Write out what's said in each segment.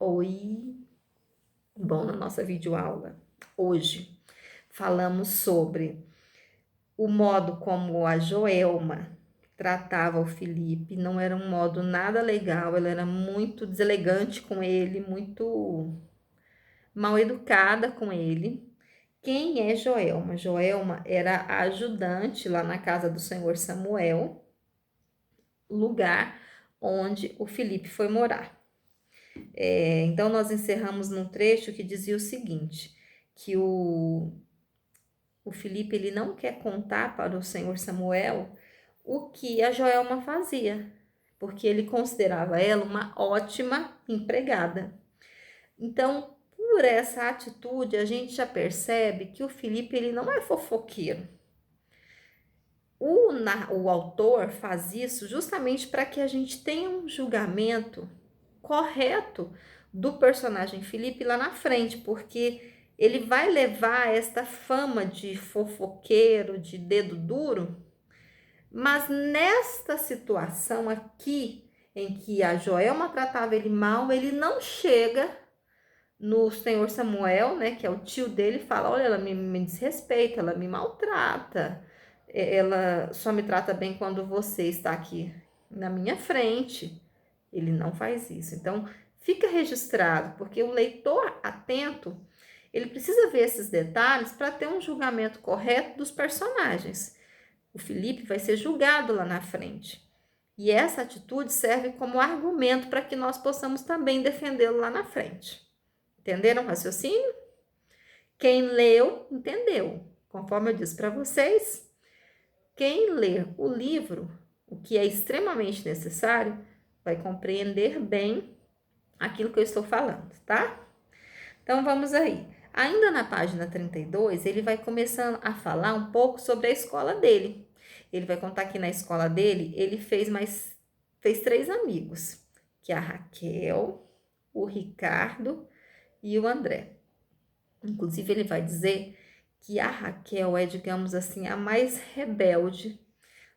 Oi! Bom, na nossa videoaula hoje falamos sobre o modo como a Joelma tratava o Felipe. Não era um modo nada legal, ela era muito deselegante com ele, muito mal educada com ele. Quem é Joelma? Joelma era a ajudante lá na casa do senhor Samuel, lugar onde o Felipe foi morar. Então, nós encerramos num trecho que dizia o seguinte, que o Felipe ele não quer contar para o senhor Samuel o que a Joelma fazia, porque ele considerava ela uma ótima empregada. Então, por essa atitude, a gente já percebe que o Felipe ele não é fofoqueiro. O autor faz isso justamente para que a gente tenha um julgamento correto do personagem Felipe lá na frente, porque ele vai levar esta fama de fofoqueiro, de dedo duro, mas nesta situação aqui, em que a Joelma tratava ele mal, ele não chega no senhor Samuel, né, que é o tio dele, e fala: olha, ela me desrespeita, ela me maltrata, ela só me trata bem quando você está aqui na minha frente. Ele não faz isso. Então, fica registrado, porque o leitor atento, ele precisa ver esses detalhes para ter um julgamento correto dos personagens. O Felipe vai ser julgado lá na frente. E essa atitude serve como argumento para que nós possamos também defendê-lo lá na frente. Entenderam o raciocínio? Quem leu, entendeu. Conforme eu disse para vocês, quem ler o livro, o que é extremamente necessário, vai compreender bem aquilo que eu estou falando, tá? Então vamos aí. Ainda na página 32, ele vai começando a falar um pouco sobre a escola dele. Ele vai contar que na escola dele, ele fez 3 amigos, que é a Raquel, o Ricardo e o André. Inclusive, ele vai dizer que a Raquel é, digamos assim, a mais rebelde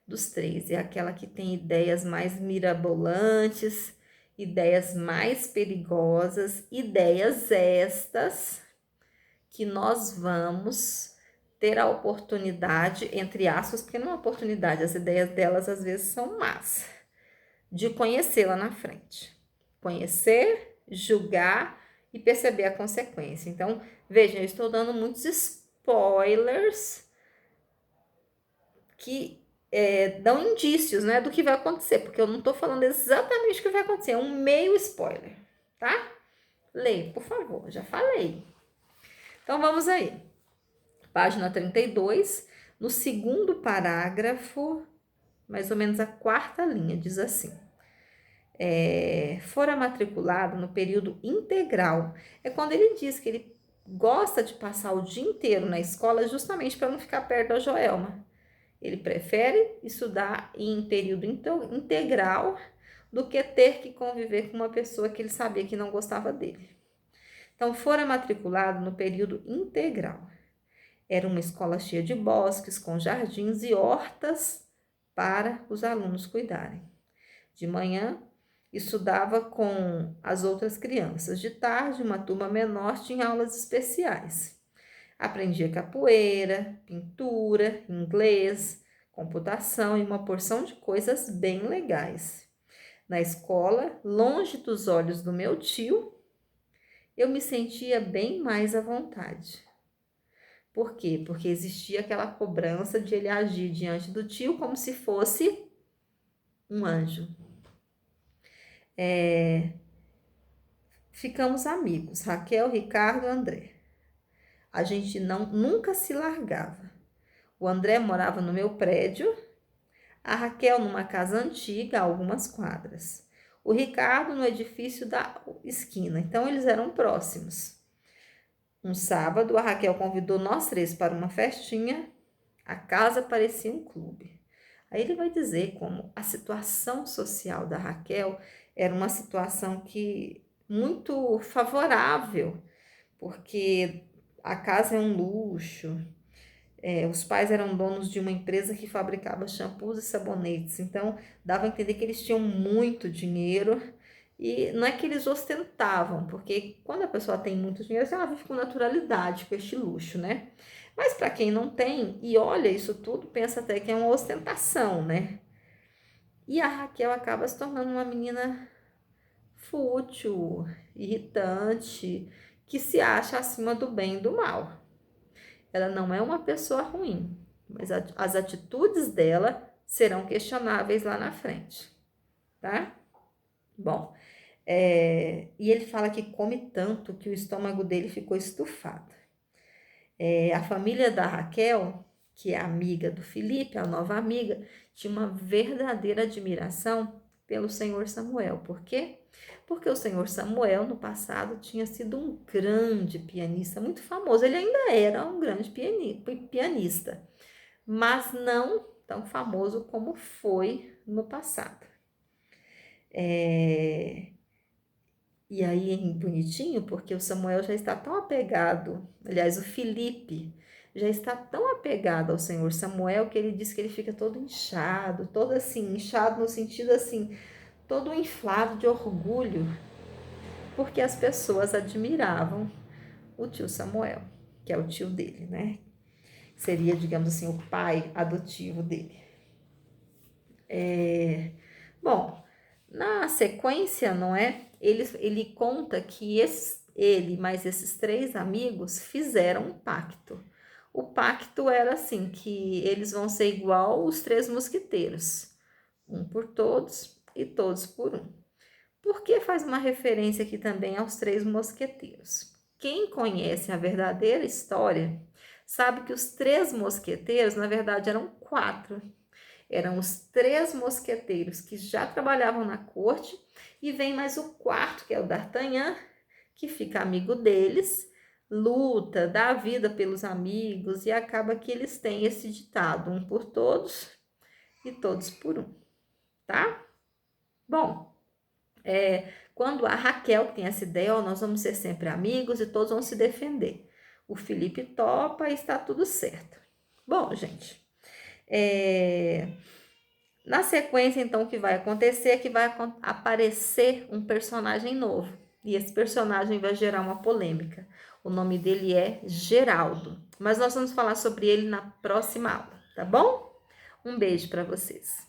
dos 3. É aquela que tem ideias mais mirabolantes, ideias mais perigosas, ideias estas que nós vamos ter a oportunidade, entre aspas, porque não é uma oportunidade, as ideias delas às vezes são más, de conhecê-la na frente. Conhecer, julgar e perceber a consequência. Então, vejam, eu estou dando muitos spoilers que dão indícios, né, do que vai acontecer, porque eu não estou falando exatamente o que vai acontecer, é um meio spoiler, tá? Leia, por favor, já falei. Então, vamos aí. Página 32, no segundo parágrafo, mais ou menos a 4ª linha, diz assim: fora matriculado no período integral. É quando ele diz que ele gosta de passar o dia inteiro na escola justamente para não ficar perto da Joelma. Ele prefere estudar em período integral do que ter que conviver com uma pessoa que ele sabia que não gostava dele. Então, fora matriculado no período integral. Era uma escola cheia de bosques, com jardins e hortas para os alunos cuidarem. De manhã, estudava com as outras crianças. De tarde, uma turma menor tinha aulas especiais. Aprendia capoeira, pintura, inglês, computação e uma porção de coisas bem legais. Na escola, longe dos olhos do meu tio, eu me sentia bem mais à vontade. Por quê? Porque existia aquela cobrança de ele agir diante do tio como se fosse um anjo. Ficamos amigos, Raquel, Ricardo e André. A gente nunca se largava. O André morava no meu prédio, a Raquel numa casa antiga, a algumas quadras. O Ricardo no edifício da esquina, então eles eram próximos. Um sábado, a Raquel convidou nós 3 para uma festinha. A casa parecia um clube. Aí ele vai dizer como a situação social da Raquel era uma situação que muito favorável, porque a casa é um luxo, os pais eram donos de uma empresa que fabricava shampoos e sabonetes, então dava a entender que eles tinham muito dinheiro E não é que eles ostentavam, porque quando a pessoa tem muito dinheiro, ela vive com naturalidade, com este luxo, né? Mas para quem não tem e olha isso tudo, pensa até que é uma ostentação, né? E a Raquel acaba se tornando uma menina fútil, irritante, que se acha acima do bem e do mal. Ela não é uma pessoa ruim, mas as atitudes dela serão questionáveis lá na frente, tá? Bom, e ele fala que come tanto que o estômago dele ficou estufado. A família da Raquel, que é amiga do Felipe, a nova amiga, tinha uma verdadeira admiração pelo senhor Samuel. Por quê? Porque o senhor Samuel, no passado, tinha sido um grande pianista, muito famoso. Ele ainda era um grande pianista, mas não tão famoso como foi no passado. E aí é bonitinho, porque o Samuel já está tão apegado, aliás, o Felipe já está tão apegado ao Senhor Samuel que ele diz que ele fica todo inchado, todo assim, inchado no sentido assim, todo inflado de orgulho, porque as pessoas admiravam o tio Samuel, que é o tio dele, né? Seria, digamos assim, o pai adotivo dele. Bom, na sequência, não é? Ele conta que ele mais esses 3 amigos fizeram um pacto. O pacto era assim, que eles vão ser igual os 3 mosqueteiros, um por todos e todos por um. Por que faz uma referência aqui também aos 3 mosqueteiros? Quem conhece a verdadeira história sabe que os 3 mosqueteiros, na verdade, eram 4. Eram os 3 mosqueteiros que já trabalhavam na corte e vem mais o 4, que é o D'Artagnan, que fica amigo deles, luta, dá a vida pelos amigos e acaba que eles têm esse ditado, um por todos e todos por um, tá? Bom, quando a Raquel tem essa ideia, nós vamos ser sempre amigos e todos vão se defender. O Felipe topa e está tudo certo. Bom, gente, na sequência, então, o que vai acontecer é que vai aparecer um personagem novo. E esse personagem vai gerar uma polêmica. O nome dele é Geraldo. Mas nós vamos falar sobre ele na próxima aula, tá bom? Um beijo para vocês.